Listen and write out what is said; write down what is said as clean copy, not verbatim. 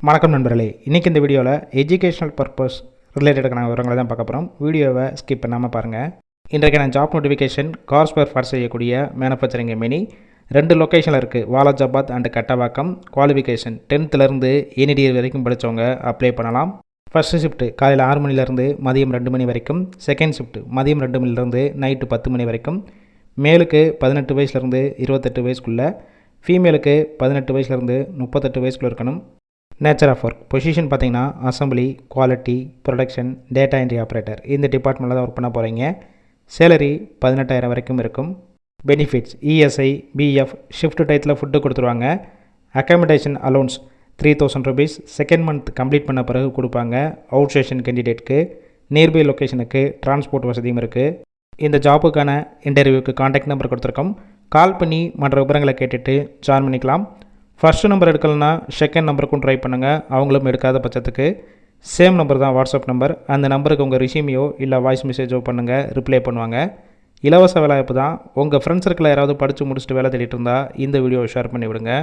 வணக்கம் நண்பர்களே, இன்றைக்கி இந்த வீடியோவில் எஜுகேஷனல் பர்பஸ் ரிலேட்டடான விவரங்களை தான் பார்க்க போகிறோம். வீடியோவை ஸ்கிப் பண்ணாமல் பாருங்கள். இன்றைக்கான job notification car spare parts செய்யக்கூடிய மேனுஃபேக்சரிங் கம்பெனி 2 லொக்கேஷனில் இருக்குது. Walajabad and Kattavakkam. Qualification 10th any degree வரைக்கும் படித்தவங்க அப்ளை பண்ணலாம். ஃபஸ்ட்டு ஷிஃப்ட்டு காலையில் 6 மணிலேருந்து மதியம் 2 மணி வரைக்கும். செகண்ட் ஷிஃப்ட்டு மதியம் 2 மணிலேருந்து நைட்டு 10 மணி வரைக்கும். மேலுக்கு 18 வயசுலேருந்து 28 வயசுக்குள்ளே, ஃபீமேலுக்கு 18 வயசுலேருந்து 38 வயசுக்குள்ளே இருக்கணும். நேச்சர் ஆஃப் ஒர்க் பொசிஷன் பார்த்திங்கன்னா assembly, quality, production, data entry operator இந்த டிபார்ட்மெண்ட்டில் தான் ஒர்க் பண்ண போகிறீங்க. சேலரி 18,000 வரைக்கும் இருக்கும். பெனிஃபிட்ஸ் இஎஸ்ஐ, பிஎஃப், ஷிஃப்ட் டயத்தில் ஃபுட்டு கொடுத்துருவாங்க. Accommodation allowance 3,000 rupees second month complete பண்ண பிறகு கொடுப்பாங்க. அவுட் ஸ்டேஷன் கேண்டிடேட்க்கு நியர்பை லொக்கேஷனுக்கு டிரான்ஸ்போர்ட் வசதியும் இருக்குது. இந்த ஜாப்புக்கான இன்டர்வியூக்கு கான்டாக்ட் நம்பர் கொடுத்துருக்கோம். கால் பண்ணி மற்ற விவரங்களை கேட்டுட்டு ஜாயின் பண்ணிக்கலாம். ஃபஸ்ட்டு நம்பர் எடுக்கலைன்னா செகண்ட் நம்பருக்கும் ட்ரை பண்ணுங்கள். அவங்களும் எடுக்காத பட்சத்துக்கு சேம் நம்பர் தான் வாட்ஸ்அப் நம்பர். அந்த நம்பருக்கு உங்கள் ரிசியூமையோ இல்லை வாய்ஸ் மெசேஜோ பண்ணுங்கள், ரிப்ளை பண்ணுவாங்க. இலவச வேலைவாய்ப்பு தான். உங்கள் ஃப்ரெண்ட்ஸ் சர்க்கிளில் யாராவது படித்து முடிச்சுட்டு வேலை தேடிட்டு இருந்தால் இந்த வீடியோவை ஷேர் பண்ணி விடுங்க.